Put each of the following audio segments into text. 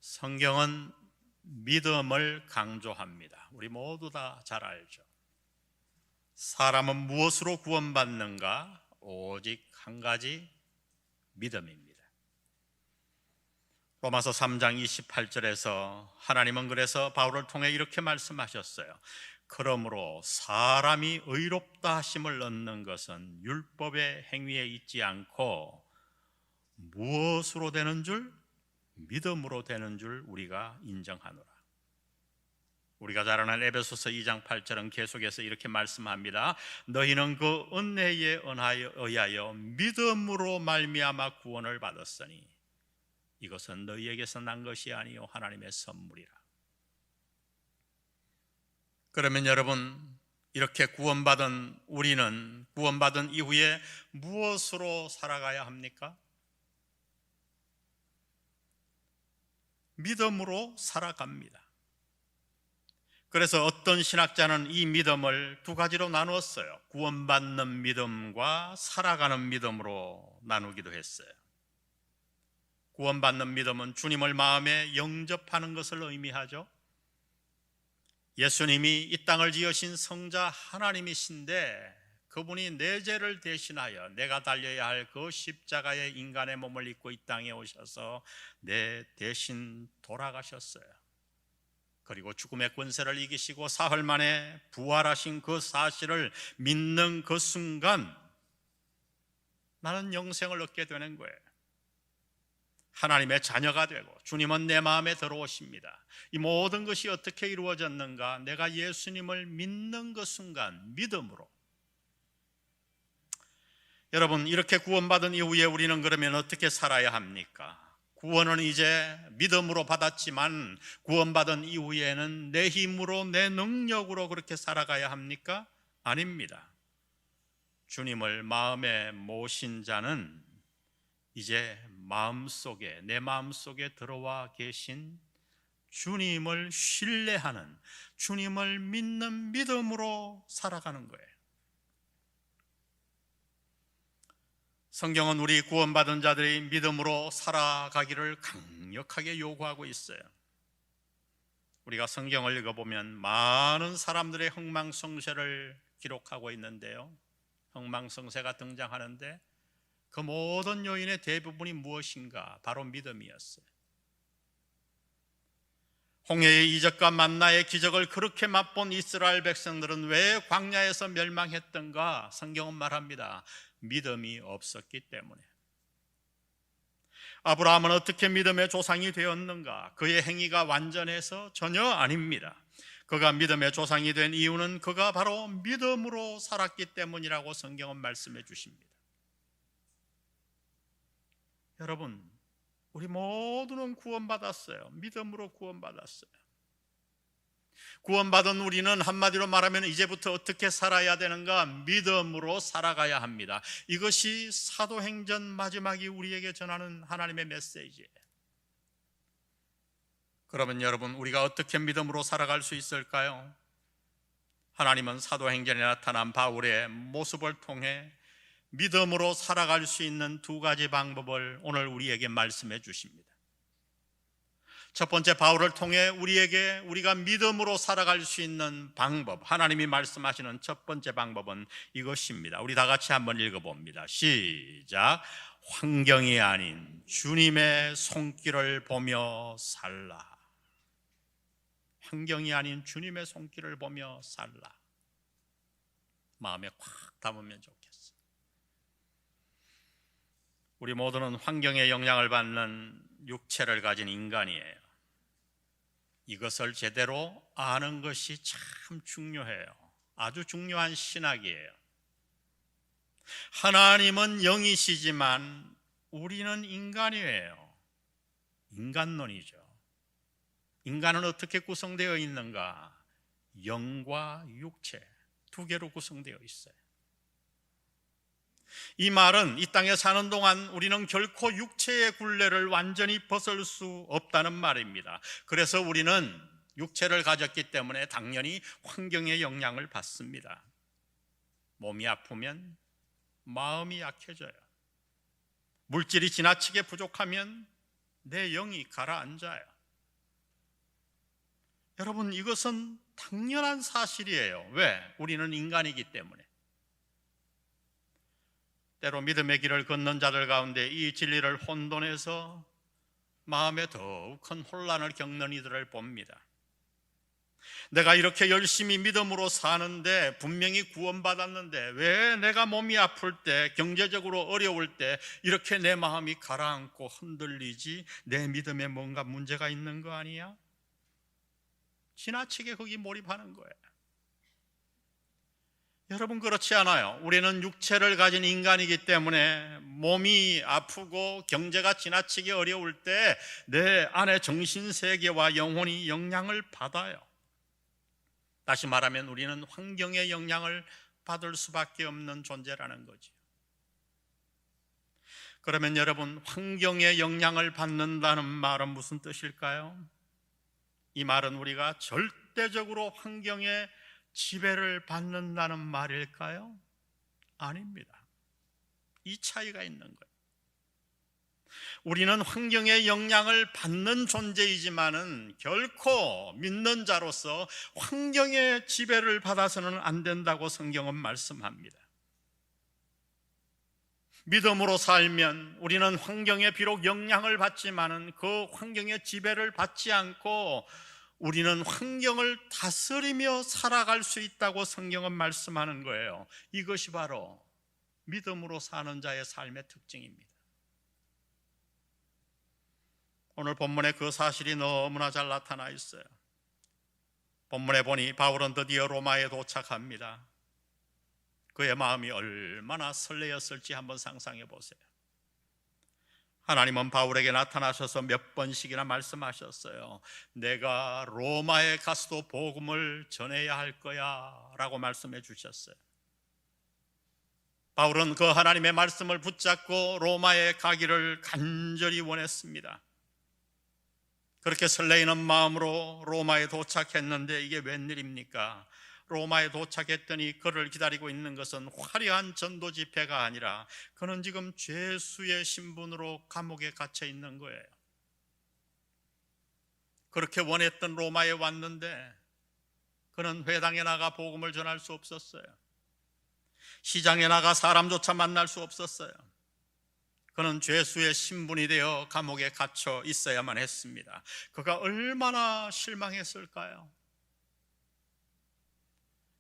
성경은 믿음을 강조합니다. 우리 모두 다 잘 알죠. 사람은 무엇으로 구원받는가? 오직 한 가지, 믿음입니다. 로마서 3장 28절에서 하나님은 그래서 바울을 통해 이렇게 말씀하셨어요. 그러므로 사람이 의롭다 하심을 얻는 것은 율법의 행위에 있지 않고 무엇으로 되는 줄? 믿음으로 되는 줄 우리가 인정하노라. 우리가 잘 아는 에베소서 2장 8절은 계속해서 이렇게 말씀합니다. 너희는 그 은혜에 의하여 믿음으로 말미암아 구원을 받았으니 이것은 너희에게서 난 것이 아니요 하나님의 선물이라. 그러면 여러분, 이렇게 구원받은 우리는 구원받은 이후에 무엇으로 살아가야 합니까? 믿음으로 살아갑니다. 그래서 어떤 신학자는 이 믿음을 두 가지로 나누었어요. 구원받는 믿음과 살아가는 믿음으로 나누기도 했어요. 구원받는 믿음은 주님을 마음에 영접하는 것을 의미하죠. 예수님이 이 땅을 지으신 성자 하나님이신데 그분이 내 죄를 대신하여 내가 달려야 할 그 십자가의 인간의 몸을 입고 이 땅에 오셔서 내 대신 돌아가셨어요. 그리고 죽음의 권세를 이기시고 사흘 만에 부활하신 그 사실을 믿는 그 순간 나는 영생을 얻게 되는 거예요. 하나님의 자녀가 되고 주님은 내 마음에 들어오십니다. 이 모든 것이 어떻게 이루어졌는가? 내가 예수님을 믿는 그 순간 믿음으로. 여러분, 이렇게 구원받은 이후에 우리는 그러면 어떻게 살아야 합니까? 구원은 이제 믿음으로 받았지만 구원받은 이후에는 내 힘으로 내 능력으로 그렇게 살아가야 합니까? 아닙니다. 주님을 마음에 모신 자는 이제 내 마음속에 들어와 계신 주님을 신뢰하는, 주님을 믿는 믿음으로 살아가는 거예요. 성경은 우리 구원받은 자들이 믿음으로 살아가기를 강력하게 요구하고 있어요. 우리가 성경을 읽어보면 많은 사람들의 흥망성쇠를 기록하고 있는데요, 흥망성쇠가 등장하는데 그 모든 요인의 대부분이 무엇인가? 바로 믿음이었어요. 홍해의 이적과 만나의 기적을 그렇게 맛본 이스라엘 백성들은 왜 광야에서 멸망했던가? 성경은 말합니다. 믿음이 없었기 때문에. 아브라함은 어떻게 믿음의 조상이 되었는가? 그의 행위가 완전해서? 전혀 아닙니다. 그가 믿음의 조상이 된 이유는 그가 바로 믿음으로 살았기 때문이라고 성경은 말씀해 주십니다. 여러분, 우리 모두는 구원받았어요. 믿음으로 구원받았어요. 구원받은 우리는 한마디로 말하면 이제부터 어떻게 살아야 되는가? 믿음으로 살아가야 합니다. 이것이 사도행전 마지막이 우리에게 전하는 하나님의 메시지예요. 그러면 여러분, 우리가 어떻게 믿음으로 살아갈 수 있을까요? 하나님은 사도행전에 나타난 바울의 모습을 통해 믿음으로 살아갈 수 있는 두 가지 방법을 오늘 우리에게 말씀해 주십니다. 첫 번째, 바울을 통해 우리가 믿음으로 살아갈 수 있는 방법, 하나님이 말씀하시는 첫 번째 방법은 이것입니다. 우리 다 같이 한번 읽어봅니다. 시작. 환경이 아닌 주님의 손길을 보며 살라. 환경이 아닌 주님의 손길을 보며 살라. 마음에 꽉 담으면 좋겠어요. 우리 모두는 환경의 영향을 받는 육체를 가진 인간이에요. 이것을 제대로 아는 것이 참 중요해요. 아주 중요한 신학이에요. 하나님은 영이시지만 우리는 인간이에요. 인간론이죠. 인간은 어떻게 구성되어 있는가? 영과 육체 두 개로 구성되어 있어요. 이 말은 이 땅에 사는 동안 우리는 결코 육체의 굴레를 완전히 벗을 수 없다는 말입니다. 그래서 우리는 육체를 가졌기 때문에 당연히 환경의 영향을 받습니다. 몸이 아프면 마음이 약해져요. 물질이 지나치게 부족하면 내 영이 가라앉아요. 여러분, 이것은 당연한 사실이에요. 왜? 우리는 인간이기 때문에. 때로 믿음의 길을 걷는 자들 가운데 이 진리를 혼돈해서 마음에 더욱 큰 혼란을 겪는 이들을 봅니다. 내가 이렇게 열심히 믿음으로 사는데, 분명히 구원받았는데 왜 내가 몸이 아플 때, 경제적으로 어려울 때 이렇게 내 마음이 가라앉고 흔들리지? 내 믿음에 뭔가 문제가 있는 거 아니야? 지나치게 거기 몰입하는 거예요. 여러분, 그렇지 않아요. 우리는 육체를 가진 인간이기 때문에 몸이 아프고 경제가 지나치게 어려울 때 내 안의 정신세계와 영혼이 영향을 받아요. 다시 말하면 우리는 환경의 영향을 받을 수밖에 없는 존재라는 거죠. 그러면 여러분, 환경의 영향을 받는다는 말은 무슨 뜻일까요? 이 말은 우리가 절대적으로 환경의 지배를 받는다는 말일까요? 아닙니다. 이 차이가 있는 거예요. 우리는 환경의 영향을 받는 존재이지만은 결코 믿는 자로서 환경의 지배를 받아서는 안 된다고 성경은 말씀합니다. 믿음으로 살면 우리는 환경에 비록 영향을 받지만은 그 환경의 지배를 받지 않고 우리는 환경을 다스리며 살아갈 수 있다고 성경은 말씀하는 거예요. 이것이 바로 믿음으로 사는 자의 삶의 특징입니다. 오늘 본문에 그 사실이 너무나 잘 나타나 있어요. 본문에 보니 바울은 드디어 로마에 도착합니다. 그의 마음이 얼마나 설레었을지 한번 상상해 보세요. 하나님은 바울에게 나타나셔서 몇 번씩이나 말씀하셨어요. 내가 로마에 가서도 복음을 전해야 할 거야 라고 말씀해 주셨어요. 바울은 그 하나님의 말씀을 붙잡고 로마에 가기를 간절히 원했습니다. 그렇게 설레이는 마음으로 로마에 도착했는데 이게 웬일입니까? 로마에 도착했더니 그를 기다리고 있는 것은 화려한 전도 집회가 아니라 그는 지금 죄수의 신분으로 감옥에 갇혀 있는 거예요. 그렇게 원했던 로마에 왔는데 그는 회당에 나가 복음을 전할 수 없었어요. 시장에 나가 사람조차 만날 수 없었어요. 그는 죄수의 신분이 되어 감옥에 갇혀 있어야만 했습니다. 그가 얼마나 실망했을까요?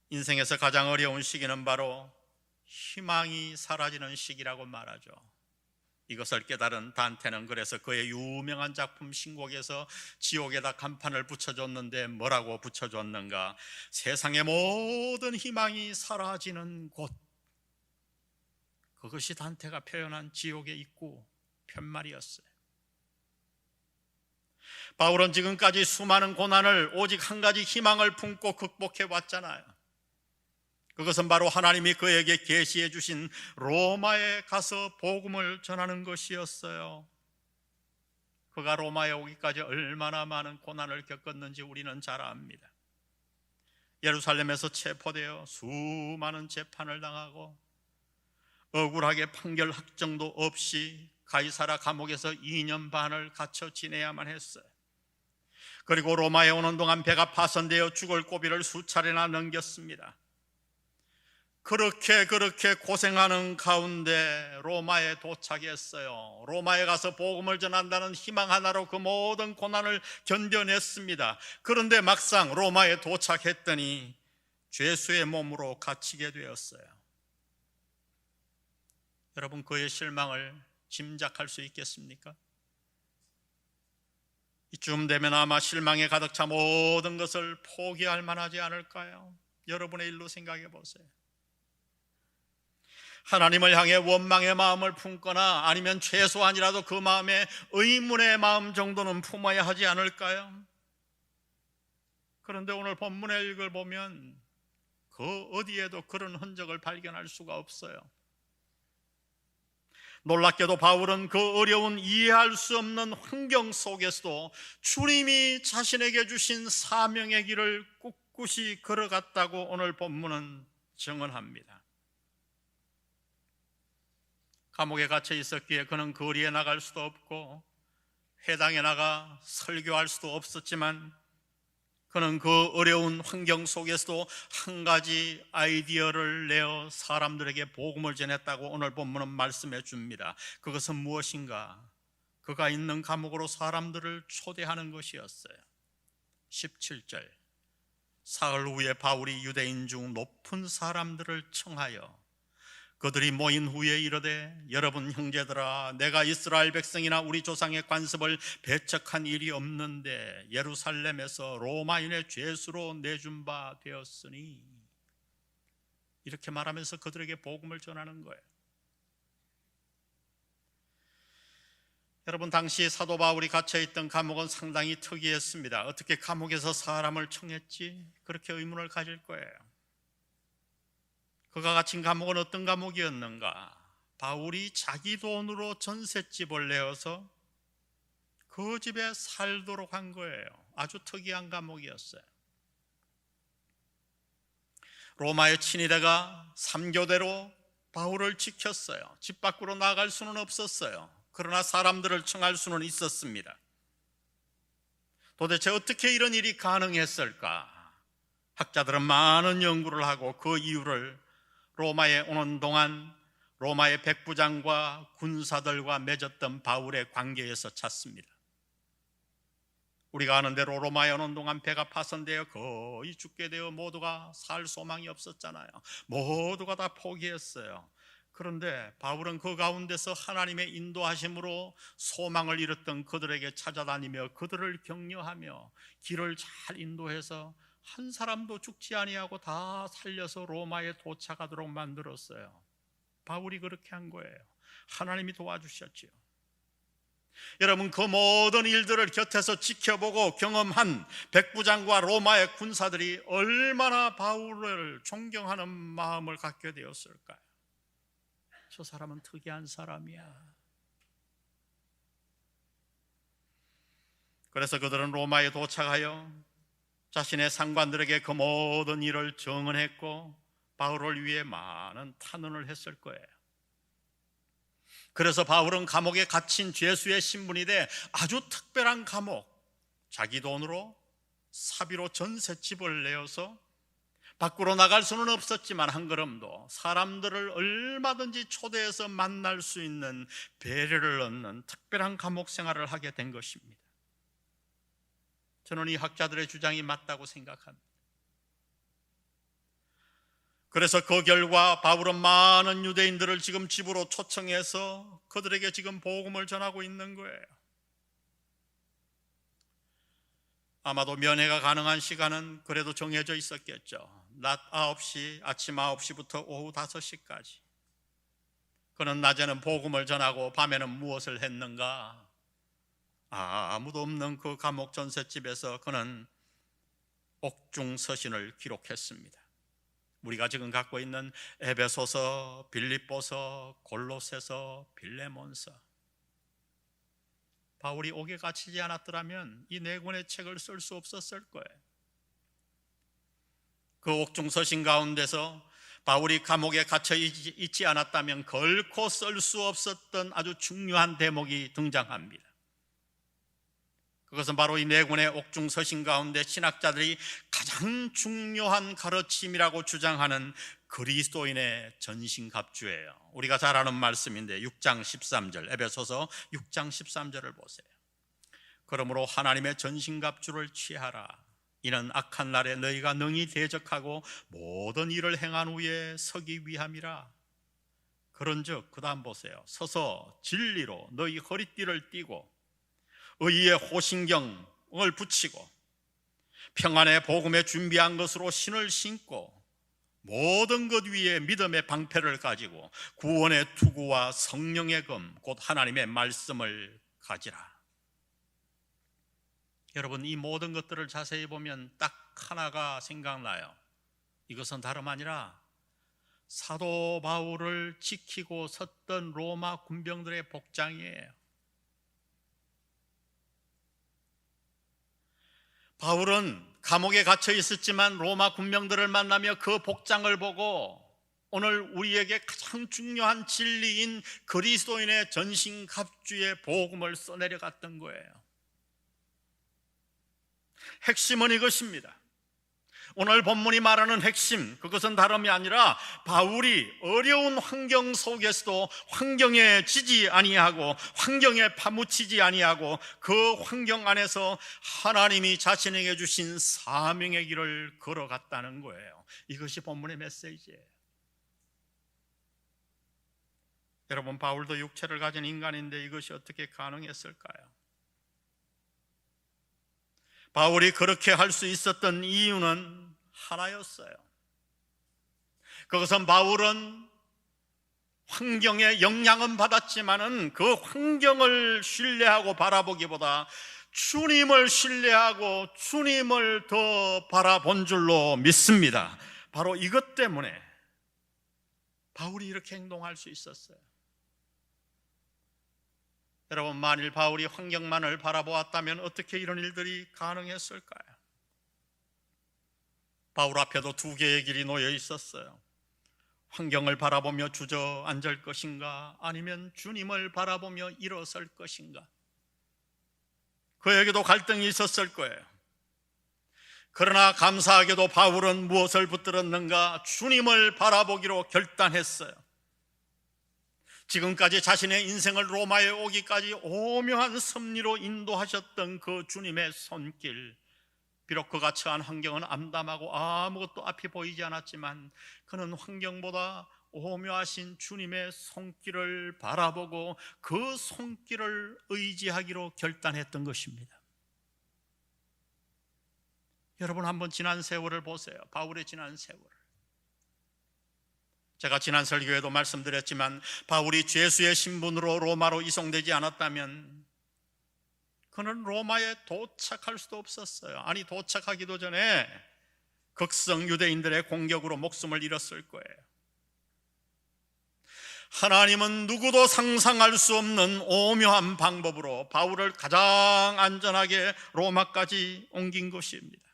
인생에서 가장 어려운 시기는 바로 희망이 사라지는 시기라고 말하죠. 이것을 깨달은 단테는 그래서 그의 유명한 작품 신곡에서 지옥에다 간판을 붙여줬는데 뭐라고 붙여줬는가? 세상의 모든 희망이 사라지는 곳. 그것이 단테가 표현한 지옥의 입구 편말이었어요. 바울은 지금까지 수많은 고난을 오직 한 가지 희망을 품고 극복해 왔잖아요. 그것은 바로 하나님이 그에게 계시해 주신 로마에 가서 복음을 전하는 것이었어요. 그가 로마에 오기까지 얼마나 많은 고난을 겪었는지 우리는 잘 압니다. 예루살렘에서 체포되어 수많은 재판을 당하고 억울하게 판결 확정도 없이 가이사라 감옥에서 2년 반을 갇혀 지내야만 했어요. 그리고 로마에 오는 동안 배가 파손되어 죽을 고비를 수차례나 넘겼습니다. 그렇게 고생하는 가운데 로마에 도착했어요. 로마에 가서 복음을 전한다는 희망 하나로 그 모든 고난을 견뎌냈습니다. 그런데 막상 로마에 도착했더니 죄수의 몸으로 갇히게 되었어요. 여러분, 그의 실망을 짐작할 수 있겠습니까? 이쯤 되면 아마 실망에 가득 차 모든 것을 포기할 만하지 않을까요? 여러분의 일로 생각해 보세요. 하나님을 향해 원망의 마음을 품거나 아니면 최소한이라도 그 마음에 의문의 마음 정도는 품어야 하지 않을까요? 그런데 오늘 본문의 읽을 보면 그 어디에도 그런 흔적을 발견할 수가 없어요. 놀랍게도 바울은 그 어려운 이해할 수 없는 환경 속에서도 주님이 자신에게 주신 사명의 길을 꿋꿋이 걸어갔다고 오늘 본문은 증언합니다. 감옥에 갇혀 있었기에 그는 거리에 나갈 수도 없고 회당에 나가 설교할 수도 없었지만 그는 그 어려운 환경 속에서도 한 가지 아이디어를 내어 사람들에게 복음을 전했다고 오늘 본문은 말씀해 줍니다. 그것은 무엇인가? 그가 있는 감옥으로 사람들을 초대하는 것이었어요. 17절, 사흘 후에 바울이 유대인 중 높은 사람들을 청하여 그들이 모인 후에 이르되, 여러분 형제들아, 내가 이스라엘 백성이나 우리 조상의 관습을 배척한 일이 없는데 예루살렘에서 로마인의 죄수로 내준 바 되었으니, 이렇게 말하면서 그들에게 복음을 전하는 거예요. 여러분, 당시 사도 바울이 갇혀있던 감옥은 상당히 특이했습니다. 어떻게 감옥에서 사람을 청했지? 그렇게 의문을 가질 거예요. 그가 갇힌 감옥은 어떤 감옥이었는가? 바울이 자기 돈으로 전셋집을 내어서 그 집에 살도록 한 거예요. 아주 특이한 감옥이었어요. 로마의 친위대가 3교대로 바울을 지켰어요. 집 밖으로 나갈 수는 없었어요. 그러나 사람들을 청할 수는 있었습니다. 도대체 어떻게 이런 일이 가능했을까? 학자들은 많은 연구를 하고 그 이유를 로마에 오는 동안 로마의 백부장과 군사들과 맺었던 바울의 관계에서 찾습니다. 우리가 아는 대로 로마에 오는 동안 배가 파손되어 거의 죽게 되어 모두가 살 소망이 없었잖아요. 모두가 다 포기했어요. 그런데 바울은 그 가운데서 하나님의 인도하심으로 소망을 잃었던 그들에게 찾아다니며 그들을 격려하며 길을 잘 인도해서 한 사람도 죽지 아니하고 다 살려서 로마에 도착하도록 만들었어요. 바울이 그렇게 한 거예요. 하나님이 도와주셨지요. 여러분, 그 모든 일들을 곁에서 지켜보고 경험한 백부장과 로마의 군사들이 얼마나 바울을 존경하는 마음을 갖게 되었을까요? 저 사람은 특이한 사람이야. 그래서 그들은 로마에 도착하여 자신의 상관들에게 그 모든 일을 증언했고 바울을 위해 많은 탄원을 했을 거예요. 그래서 바울은 감옥에 갇힌 죄수의 신분이 돼 아주 특별한 감옥, 자기 돈으로 사비로 전셋집을 내어서 밖으로 나갈 수는 없었지만 한 걸음도 사람들을 얼마든지 초대해서 만날 수 있는 배려를 얻는 특별한 감옥 생활을 하게 된 것입니다. 저는 이 학자들의 주장이 맞다고 생각합니다. 그래서 그 결과 바울은 많은 유대인들을 지금 집으로 초청해서 그들에게 지금 복음을 전하고 있는 거예요. 아마도 면회가 가능한 시간은 그래도 정해져 있었겠죠. 낮 9시, 아침 9시부터 오후 5시까지. 그는 낮에는 복음을 전하고 밤에는 무엇을 했는가? 아무도 없는 그 감옥 전셋집에서 그는 옥중서신을 기록했습니다. 우리가 지금 갖고 있는 에베소서, 빌립보서, 골로새서, 빌레몬서. 바울이 옥에 갇히지 않았더라면 이 네 권의 책을 쓸 수 없었을 거예요. 그 옥중서신 가운데서 바울이 감옥에 갇혀 있지 않았다면 결코 쓸 수 없었던 아주 중요한 대목이 등장합니다. 그것은 바로 이 네 권의 옥중서신 가운데 신학자들이 가장 중요한 가르침이라고 주장하는 그리스도인의 전신갑주예요. 우리가 잘 아는 말씀인데 6장 13절, 에베소서 6장 13절을 보세요. 그러므로 하나님의 전신갑주를 취하라. 이는 악한 날에 너희가 능히 대적하고 모든 일을 행한 후에 서기 위함이라. 그런즉 그 다음 보세요. 서서 진리로 너희 허리띠를 띠고 의의 호신경을 붙이고 평안의 복음에 준비한 것으로 신을 신고 모든 것 위에 믿음의 방패를 가지고 구원의 투구와 성령의 검 곧 하나님의 말씀을 가지라. 여러분, 이 모든 것들을 자세히 보면 딱 하나가 생각나요. 이것은 다름 아니라 사도 바울을 지키고 섰던 로마 군병들의 복장이에요. 바울은 감옥에 갇혀 있었지만 로마 군병들을 만나며 그 복장을 보고 오늘 우리에게 가장 중요한 진리인 그리스도인의 전신갑주의 복음을 써내려갔던 거예요. 핵심은 이것입니다. 오늘 본문이 말하는 핵심, 그것은 다름이 아니라 바울이 어려운 환경 속에서도 환경에 지지 아니하고 환경에 파묻히지 아니하고 그 환경 안에서 하나님이 자신에게 주신 사명의 길을 걸어갔다는 거예요. 이것이 본문의 메시지예요. 여러분, 바울도 육체를 가진 인간인데 이것이 어떻게 가능했을까요? 바울이 그렇게 할 수 있었던 이유는 하나였어요. 그것은 바울은 환경에 영향은 받았지만은 그 환경을 신뢰하고 바라보기보다 주님을 신뢰하고 주님을 더 바라본 줄로 믿습니다. 바로 이것 때문에 바울이 이렇게 행동할 수 있었어요. 여러분, 만일 바울이 환경만을 바라보았다면 어떻게 이런 일들이 가능했을까요? 바울 앞에도 두 개의 길이 놓여 있었어요. 환경을 바라보며 주저앉을 것인가, 아니면 주님을 바라보며 일어설 것인가. 그에게도 갈등이 있었을 거예요. 그러나 감사하게도 바울은 무엇을 붙들었는가? 주님을 바라보기로 결단했어요. 지금까지 자신의 인생을 로마에 오기까지 오묘한 섭리로 인도하셨던 그 주님의 손길, 비록 그가 처한 환경은 암담하고 아무것도 앞이 보이지 않았지만 그는 환경보다 오묘하신 주님의 손길을 바라보고 그 손길을 의지하기로 결단했던 것입니다. 여러분, 한번 지난 세월을 보세요. 바울의 지난 세월. 제가 지난 설교에도 말씀드렸지만 바울이 죄수의 신분으로 로마로 이송되지 않았다면 그는 로마에 도착할 수도 없었어요. 아니, 도착하기도 전에 극성 유대인들의 공격으로 목숨을 잃었을 거예요. 하나님은 누구도 상상할 수 없는 오묘한 방법으로 바울을 가장 안전하게 로마까지 옮긴 것입니다.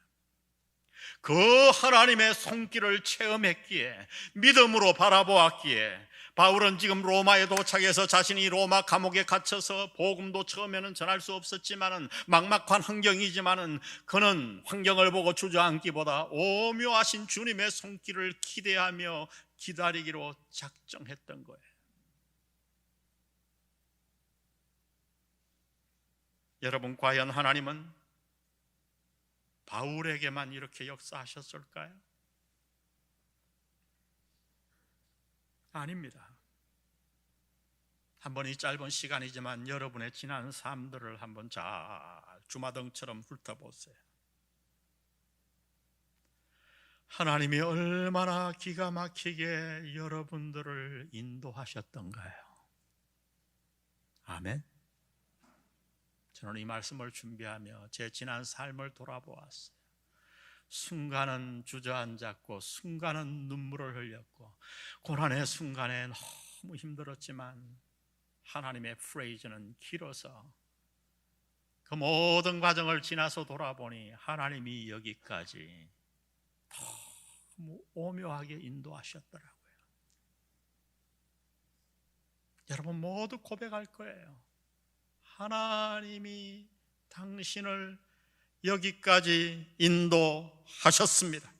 그 하나님의 손길을 체험했기에, 믿음으로 바라보았기에 바울은 지금 로마에 도착해서 자신이 로마 감옥에 갇혀서 복음도 처음에는 전할 수 없었지만은 막막한 환경이지만은 그는 환경을 보고 주저앉기보다 오묘하신 주님의 손길을 기대하며 기다리기로 작정했던 거예요. 여러분, 과연 하나님은 바울에게만 이렇게 역사하셨을까요? 아닙니다. 한번 이 짧은 시간이지만 여러분의 지난 삶들을 한번 잘 주마등처럼 훑어보세요. 하나님이 얼마나 기가 막히게 여러분들을 인도하셨던가요? 아멘. 저는 이 말씀을 준비하며 제 지난 삶을 돌아보았어요. 순간은 주저앉았고 순간은 눈물을 흘렸고 고난의 순간에 너무 힘들었지만 하나님의 프레이즈는 길어서 그 모든 과정을 지나서 돌아보니 하나님이 여기까지 너무 오묘하게 인도하셨더라고요. 여러분 모두 고백할 거예요. 하나님이 당신을 여기까지 인도하셨습니다.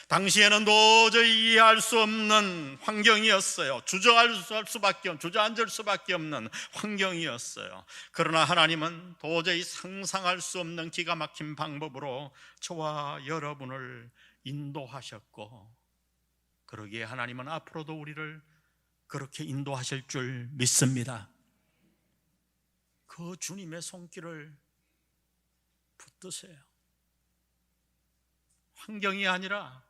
당시에는 도저히 이해할 수 없는 환경이었어요. 주저앉을 수밖에 없는 환경이었어요. 그러나 하나님은 도저히 상상할 수 없는 기가 막힌 방법으로 저와 여러분을 인도하셨고, 그러기에 하나님은 앞으로도 우리를 그렇게 인도하실 줄 믿습니다. 그 주님의 손길을 붙드세요. 환경이 아니라,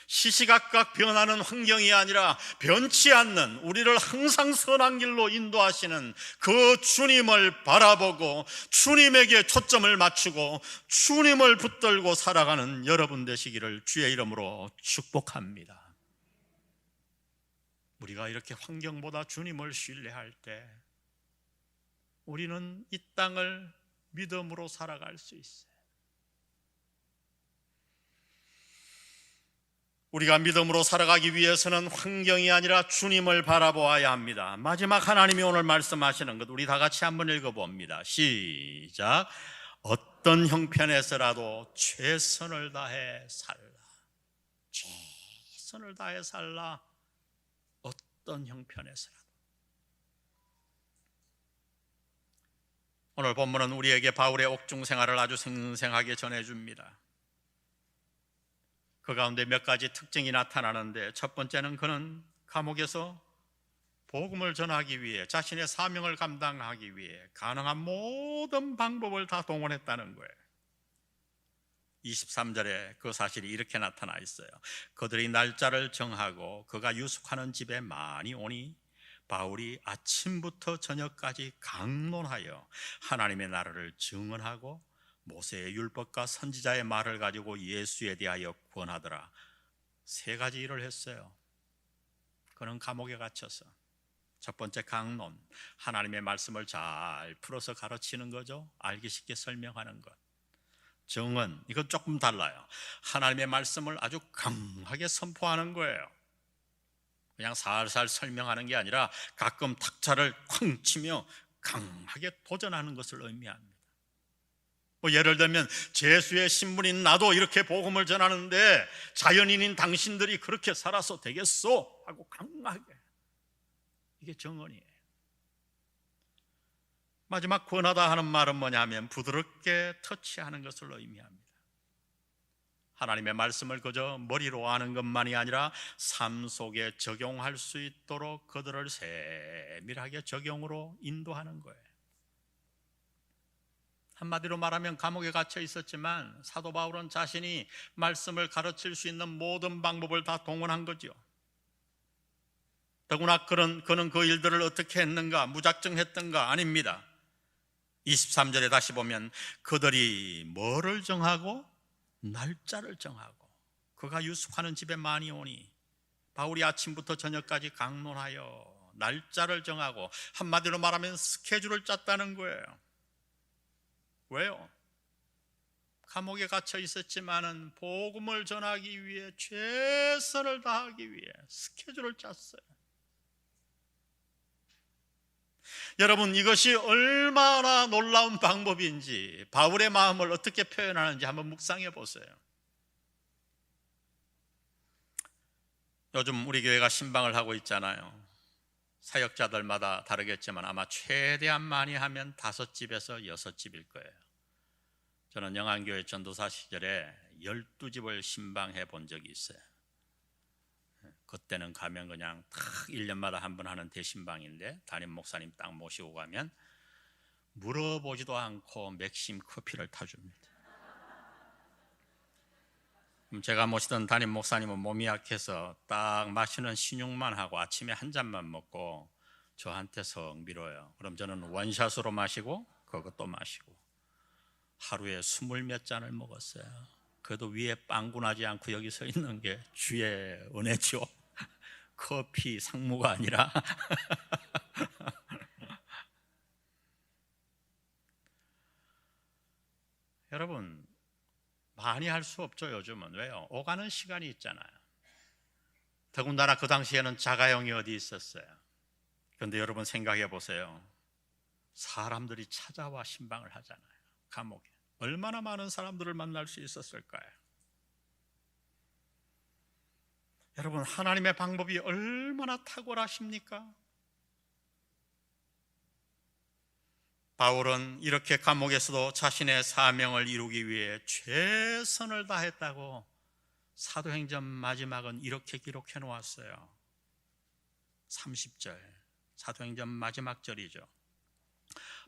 시시각각 변하는 환경이 아니라 변치 않는, 우리를 항상 선한 길로 인도하시는 그 주님을 바라보고 주님에게 초점을 맞추고 주님을 붙들고 살아가는 여러분 되시기를 주의 이름으로 축복합니다. 우리가 이렇게 환경보다 주님을 신뢰할 때 우리는 이 땅을 믿음으로 살아갈 수 있어요. 우리가 믿음으로 살아가기 위해서는 환경이 아니라 주님을 바라보아야 합니다. 마지막 하나님이 오늘 말씀하시는 것 우리 다 같이 한번 읽어봅니다. 시작. 어떤 형편에서라도 최선을 다해 살라. 최선을 다해 살라. 어떤 형편에서라도. 오늘 본문은 우리에게 바울의 옥중 생활을 아주 생생하게 전해줍니다. 그 가운데 몇 가지 특징이 나타나는데, 첫 번째는 그는 감옥에서 복음을 전하기 위해, 자신의 사명을 감당하기 위해 가능한 모든 방법을 다 동원했다는 거예요. 23절에 그 사실이 이렇게 나타나 있어요. 그들이 날짜를 정하고 그가 유숙하는 집에 많이 오니 바울이 아침부터 저녁까지 강론하여 하나님의 나라를 증언하고 모세의 율법과 선지자의 말을 가지고 예수에 대하여 권하더라. 세 가지 일을 했어요. 그는 감옥에 갇혀서 첫 번째 강론, 하나님의 말씀을 잘 풀어서 가르치는 거죠. 알기 쉽게 설명하는 것. 정언, 이건 조금 달라요. 하나님의 말씀을 아주 강하게 선포하는 거예요. 그냥 살살 설명하는 게 아니라 가끔 탁자를 쾅 치며 강하게 도전하는 것을 의미합니다. 예를 들면 제수의 신분인 나도 이렇게 복음을 전하는데 자연인인 당신들이 그렇게 살아서 되겠소? 하고 강하게. 이게 정언이에요. 마지막 권하다 하는 말은 뭐냐면 부드럽게 터치하는 것을 의미합니다. 하나님의 말씀을 그저 머리로 아는 것만이 아니라 삶 속에 적용할 수 있도록 그들을 세밀하게 적용으로 인도하는 거예요. 한마디로 말하면 감옥에 갇혀 있었지만 사도 바울은 자신이 말씀을 가르칠 수 있는 모든 방법을 다 동원한 거죠. 더구나 그는 그 일들을 어떻게 했는가? 무작정 했던가? 아닙니다. 23절에 다시 보면 그들이 뭐를 정하고? 날짜를 정하고 그가 유숙하는 집에 많이 오니 바울이 아침부터 저녁까지 강론하여 날짜를 정하고, 한마디로 말하면 스케줄을 짰다는 거예요. 왜요? 감옥에 갇혀 있었지만은 복음을 전하기 위해 최선을 다하기 위해 스케줄을 짰어요. 여러분, 이것이 얼마나 놀라운 방법인지, 바울의 마음을 어떻게 표현하는지 한번 묵상해 보세요. 요즘 우리 교회가 신방을 하고 있잖아요. 사역자들마다 다르겠지만 아마 최대한 많이 하면 5집에서 6집일 거예요. 저는 영안교회 전도사 시절에 12집을 신방해 본 적이 있어요. 그때는 가면 그냥 딱 1년마다 한 번 하는 대신방인데 담임 목사님 딱 모시고 가면 물어보지도 않고 맥심 커피를 타줍니다. 제가 모시던 담임 목사님은 몸이 약해서 딱 마시는 신용만 하고 아침에 한 잔만 먹고 저한테 석 밀어요. 그럼 저는 원샷으로 마시고 그것도 마시고 하루에 20몇 잔을 먹었어요. 그래도 위에 빵꾸나지 않고 여기 서 있는 게 주의 은혜죠. 커피 상무가 아니라. 여러분, 많이 할 수 없죠. 요즘은. 왜요? 오가는 시간이 있잖아요. 더군다나 그 당시에는 자가용이 어디 있었어요. 그런데 여러분 생각해 보세요. 사람들이 찾아와 신방을 하잖아요. 감옥에 얼마나 많은 사람들을 만날 수 있었을까요? 여러분, 하나님의 방법이 얼마나 탁월하십니까? 바울은 이렇게 감옥에서도 자신의 사명을 이루기 위해 최선을 다했다고 사도행전 마지막은 이렇게 기록해 놓았어요. 30절, 사도행전 마지막 절이죠.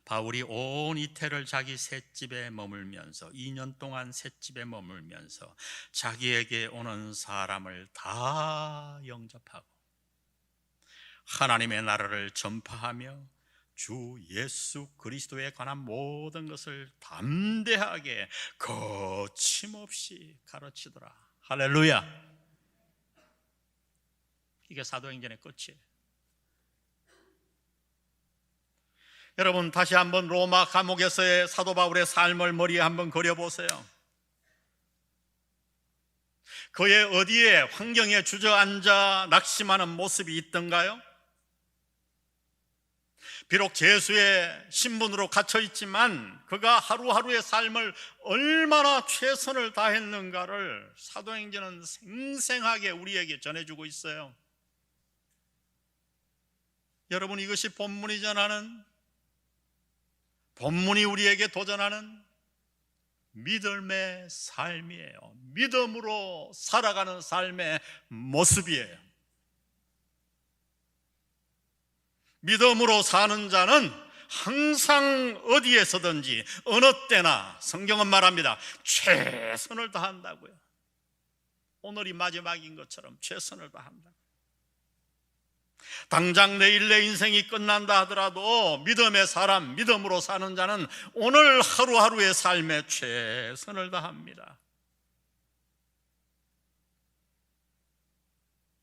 바울이 온 이태를 자기 셋집에 머물면서 2년 동안 셋집에 머물면서 자기에게 오는 사람을 다 영접하고 하나님의 나라를 전파하며 주 예수 그리스도에 관한 모든 것을 담대하게 거침없이 가르치더라. 할렐루야. 이게 사도행전의 끝이에요. 여러분, 다시 한번 로마 감옥에서의 사도 바울의 삶을 머리에 한번 그려보세요. 그의 어디에 환경에 주저앉아 낙심하는 모습이 있던가요? 비록 죄수의 신분으로 갇혀 있지만 그가 하루하루의 삶을 얼마나 최선을 다했는가를 사도행전은 생생하게 우리에게 전해주고 있어요. 여러분, 이것이 본문이 전하는, 본문이 우리에게 도전하는 믿음의 삶이에요. 믿음으로 살아가는 삶의 모습이에요. 믿음으로 사는 자는 항상 어디에서든지 어느 때나, 성경은 말합니다, 최선을 다한다고요. 오늘이 마지막인 것처럼 최선을 다한다. 당장 내일 내 인생이 끝난다 하더라도 믿음의 사람, 믿음으로 사는 자는 오늘 하루하루의 삶에 최선을 다합니다.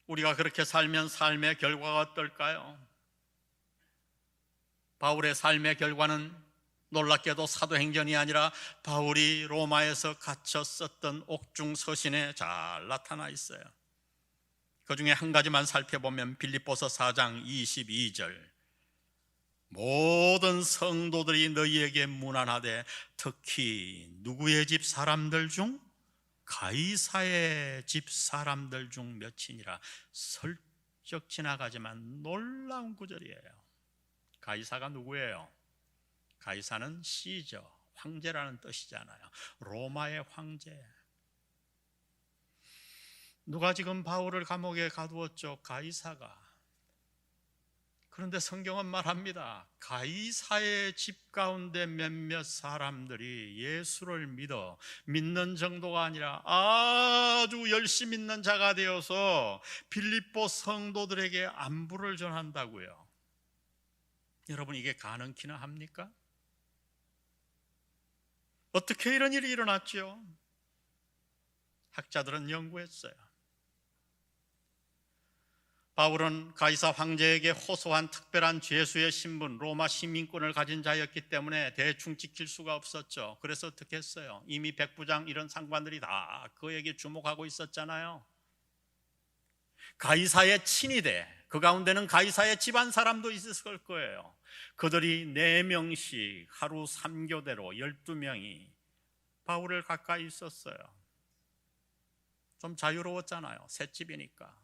우리가 그렇게 살면 삶의 결과가 어떨까요? 바울의 삶의 결과는 놀랍게도 사도행전이 아니라 바울이 로마에서 갇혀 썼던 옥중 서신에 잘 나타나 있어요. 그 중에 한 가지만 살펴보면 빌립보서 4장 22절, 모든 성도들이 너희에게 문안하되 특히 누구의 집 사람들 중? 가이사의 집 사람들 중 몇이니라. 슬쩍 지나가지만 놀라운 구절이에요. 가이사가 누구예요? 가이사는 시저, 황제라는 뜻이잖아요. 로마의 황제. 누가 지금 바울을 감옥에 가두었죠? 가이사가. 그런데 성경은 말합니다. 가이사의 집 가운데 몇몇 사람들이 예수를 믿는 정도가 아니라 아주 열심히 믿는 자가 되어서 빌립보 성도들에게 안부를 전한다고요. 여러분, 이게 가능키나 합니까? 어떻게 이런 일이 일어났죠? 학자들은 연구했어요. 바울은 가이사 황제에게 호소한 특별한 죄수의 신분, 로마 시민권을 가진 자였기 때문에 대충 지킬 수가 없었죠. 그래서 어떻게 했어요? 이미 백부장 이런 상관들이 다 그에게 주목하고 있었잖아요. 가이사의 친위대, 그 가운데는 가이사의 집안 사람도 있었을 거예요. 그들이 4명씩 하루 3교대로 12명이 바울을 가까이 있었어요. 좀 자유로웠잖아요. 셋집이니까.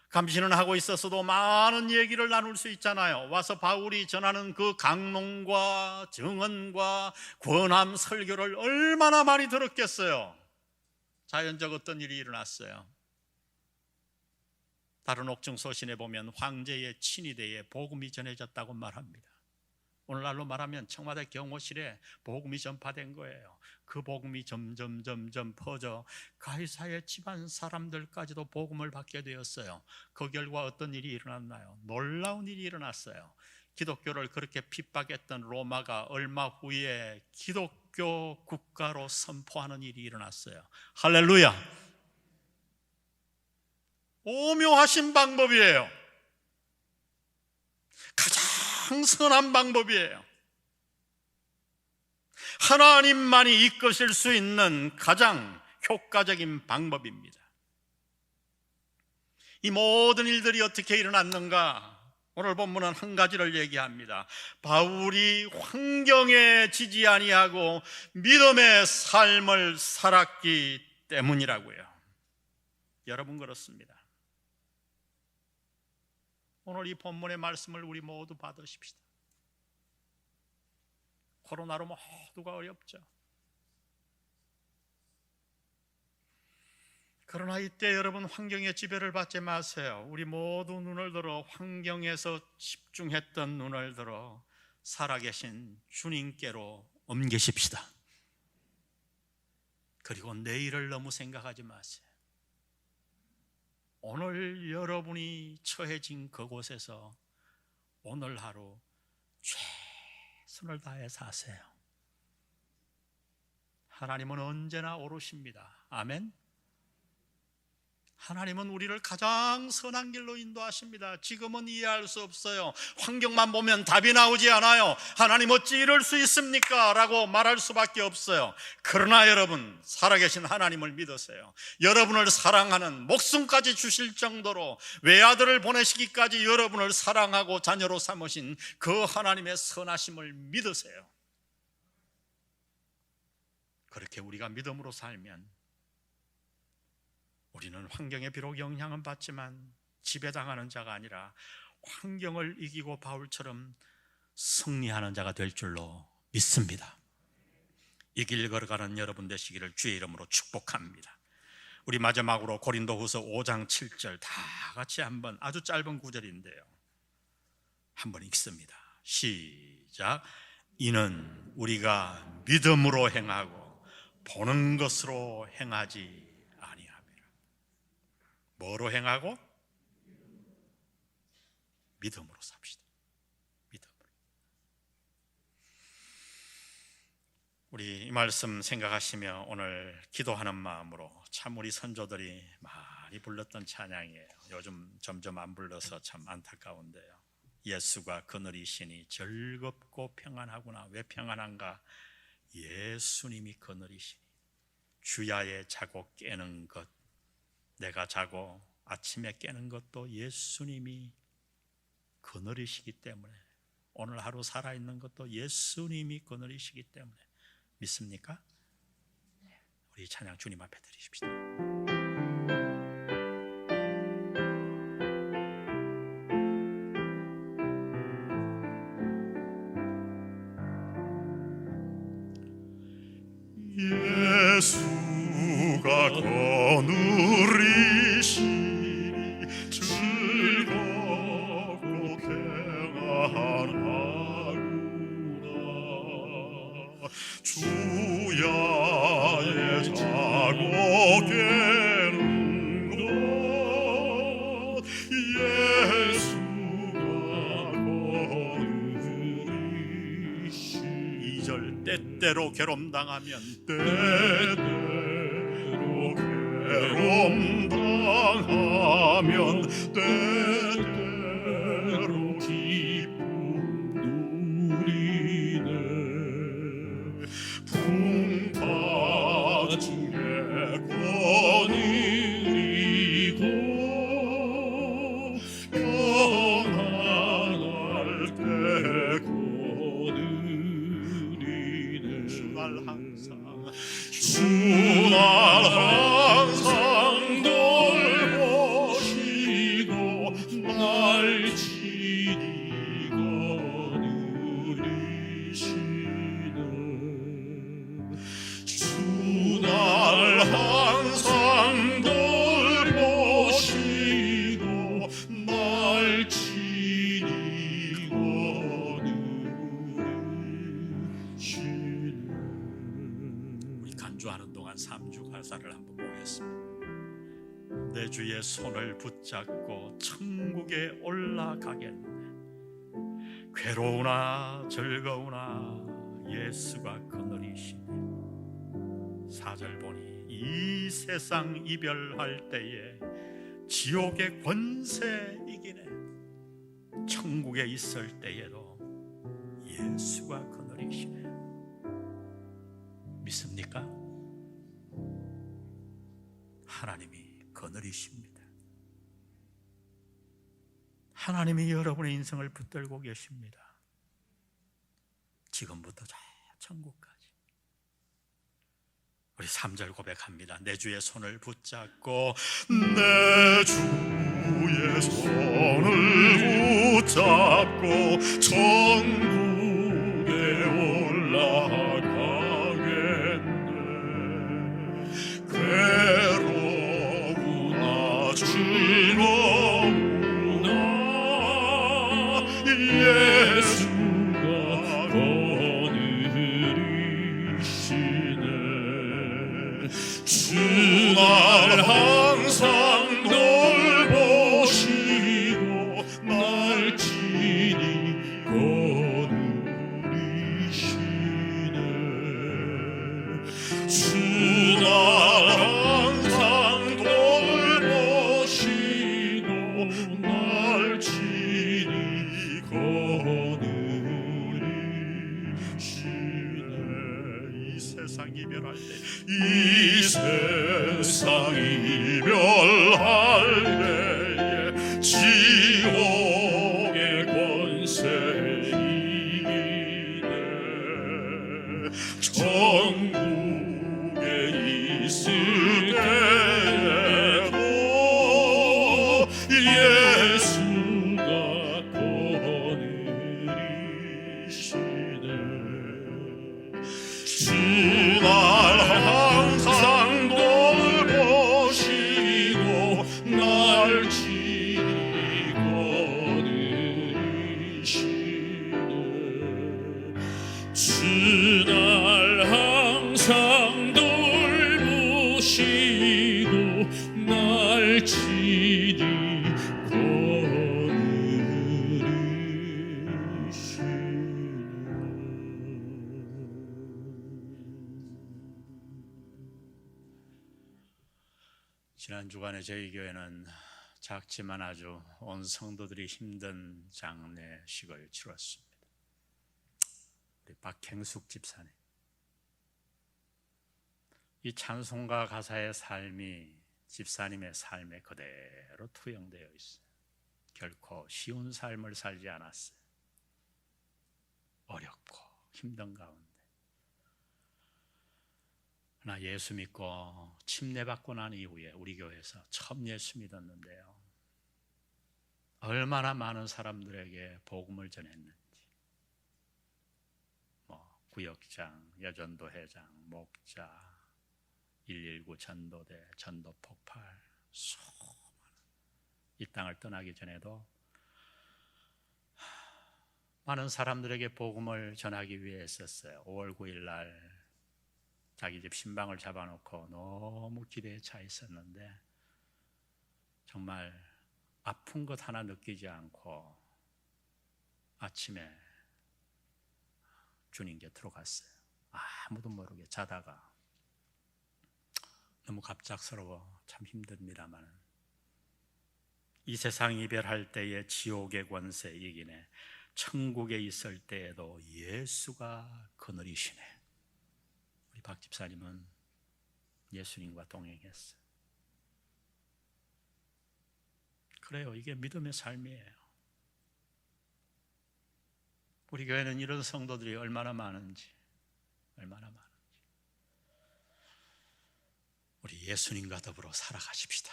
감시는 하고 있었어도 많은 얘기를 나눌 수 있잖아요. 와서 바울이 전하는 그 강론과 증언과 권함 설교를 얼마나 많이 들었겠어요. 자연적 어떤 일이 일어났어요. 다른 옥중 서신에 보면 황제의 친위대에 복음이 전해졌다고 말합니다. 오늘날로 말하면 청와대 경호실에 복음이 전파된 거예요. 그 복음이 점점 퍼져 가이사의 집안 사람들까지도 복음을 받게 되었어요. 그 결과 어떤 일이 일어났나요? 놀라운 일이 일어났어요. 기독교를 그렇게 핍박했던 로마가 얼마 후에 기독교 국가로 선포하는 일이 일어났어요. 할렐루야! 오묘하신 방법이에요. 가장 선한 방법이에요. 하나님만이 이끄실 수 있는 가장 효과적인 방법입니다. 이 모든 일들이 어떻게 일어났는가? 오늘 본문은 한 가지를 얘기합니다. 바울이 환경에 지지 아니하고 믿음의 삶을 살았기 때문이라고요. 여러분, 그렇습니다. 오늘 이 본문의 말씀을 우리 모두 받으십시다. 코로나로 모두가 어렵죠. 그러나 이때 여러분, 환경의 지배를 받지 마세요. 우리 모두 눈을 들어 환경에서 집중했던 눈을 들어 살아계신 주님께로 옮기십시다. 그리고 내일을 너무 생각하지 마세요. 오늘 여러분이 처해진 그곳에서 오늘 하루 최선을 다해 사세요. 하나님은 언제나 오르십니다. 아멘. 하나님은 우리를 가장 선한 길로 인도하십니다. 지금은 이해할 수 없어요. 환경만 보면 답이 나오지 않아요. 하나님 어찌 이럴 수 있습니까? 라고 말할 수밖에 없어요. 그러나 여러분, 살아계신 하나님을 믿으세요. 여러분을 사랑하는, 목숨까지 주실 정도로 외아들을 보내시기까지 여러분을 사랑하고 자녀로 삼으신 그 하나님의 선하심을 믿으세요. 그렇게 우리가 믿음으로 살면 우리는 환경에 비록 영향은 받지만 지배당하는 자가 아니라 환경을 이기고 바울처럼 승리하는 자가 될 줄로 믿습니다. 이 길 걸어가는 여러분 되시기를 주의 이름으로 축복합니다. 우리 마지막으로 고린도후서 5장 7절 다 같이 한번, 아주 짧은 구절인데요, 한번 읽습니다. 시작. 이는 우리가 믿음으로 행하고 보는 것으로 행하지 아니함이라. 뭐로 행하고? 믿음으로 삽시다. 믿음으로. 우리 이 말씀 생각하시며 오늘 기도하는 마음으로, 참 우리 선조들이 많이 불렀던 찬양이에요. 요즘 점점 안 불러서 참 안타까운데요. 예수가 그늘이시니 즐겁고 평안하구나. 왜 평안한가? 예수님이 그늘이시니. 주야에 자고 깨는 것, 내가 자고 아침에 깨는 것도 예수님이 그늘이시기 때문에, 오늘 하루 살아있는 것도 예수님이 그늘이시기 때문에 믿습니까? 우리 찬양 주님 앞에 드리십시다. 예수가 거느리시니 즐겁고 평안하구나. 주야에 자고 깨는 것 예수가 거느리시니. 2절 때때로 괴롬당하면 때때로 괴롬당하면 때때로 기쁨 누리네. 풍파 중에 거느리고 평안할 때 거느리네. 주날 항상 주날 항상 돌보시고 날 친히 거느리시네. 주날 항상 돌보시고 날 친히 거느리시네. 우리 간주하는 동안 3주 가사를 한번 보겠습니다. 내 주의 손을 붙잡고 천국에 올라가겠네. 괴로우나 즐거우나 예수가 그늘이시네. 4절 보니 이 세상 이별할 때에 지옥의 권세 이기네. 천국에 있을 때에도 예수가 그늘이시네. 믿습니까? 하나님이 그늘이십니다. 하나님이 여러분의 인생을 붙들고 계십니다. 지금부터 저 천국까지. 우리 3절 고백합니다. 내 주의 손을 붙잡고 내 주의 손을 붙잡고 천국에 올라가겠네. 괴로우나 즐거우나 예수가 거느리시네. 주날 항상 돌보시고 날 친히 거느리시네. 주날 항상 돌보시고 이별할 때 이 세상 이별할 때에 지옥의 권세 이기네 천국에 있을 때에도 예수가 거느리시네 주날 항상 돌보시고 날 친히 거느리시네 주날 항상 돌보시고 날 친히 지난 주간에 저희 교회는 작지만 아주 온 성도들이 힘든 장례식을 치렀습니다. 우리 박행숙 집사님, 이 찬송가 가사의 삶이 집사님의 삶에 그대로 투영되어 있어요. 결코 쉬운 삶을 살지 않았어요. 어렵고 힘든 가운데 나 예수 믿고 침례받고 난 이후에 우리 교회에서 처음 예수 믿었는데요, 얼마나 많은 사람들에게 복음을 전했는지, 구역장, 여전도 회장, 목자, 119 전도대, 전도 폭발, 수많은 이 땅을 떠나기 전에도 많은 사람들에게 복음을 전하기 위해 했었어요. 5월 9일 날 자기 집 신방을 잡아놓고 너무 기대에 차 있었는데 정말 아픈 것 하나 느끼지 않고 아침에 주님 곁으로 갔어요. 아무도 모르게 자다가 너무 갑작스러워 참 힘듭니다만 이 세상 이별할 때의 지옥의 권세 이기네 천국에 있을 때에도 예수가 거느리시네. 우리 박 집사님은 예수님과 동행했어요. 그래요. 이게 믿음의 삶이에요. 우리 교회는 이런 성도들이 얼마나 많은지 우리 예수님과 더불어 살아가십시다.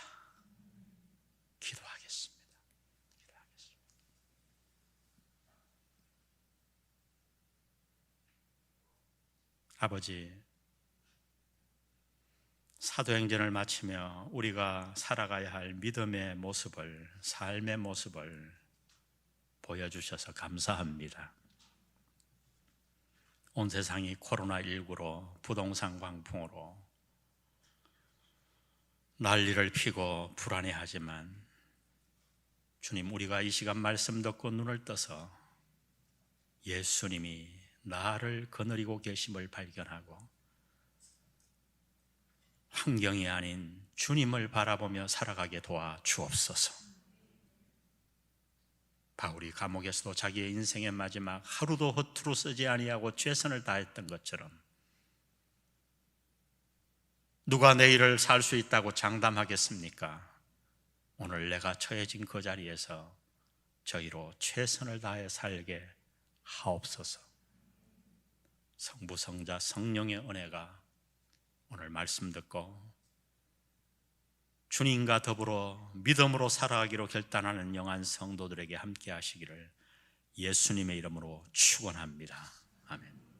기도하겠습니다. 아버지, 사도행전을 마치며 우리가 살아가야 할 믿음의 모습을, 삶의 모습을 보여주셔서 감사합니다. 온 세상이 코로나19로 부동산 광풍으로 난리를 피고 불안해하지만 주님, 우리가 이 시간 말씀 듣고 눈을 떠서 예수님이 나를 거느리고 계심을 발견하고 환경이 아닌 주님을 바라보며 살아가게 도와 주옵소서. 바울이 감옥에서도 자기의 인생의 마지막 하루도 허투루 쓰지 아니하고 최선을 다했던 것처럼 누가 내일을 살 수 있다고 장담하겠습니까? 오늘 내가 처해진 그 자리에서 저희로 최선을 다해 살게 하옵소서. 성부, 성자, 성령의 은혜가 오늘 말씀 듣고 주님과 더불어 믿음으로 살아가기로 결단하는 영한 성도들에게 함께 하시기를 예수님의 이름으로 축원합니다. 아멘.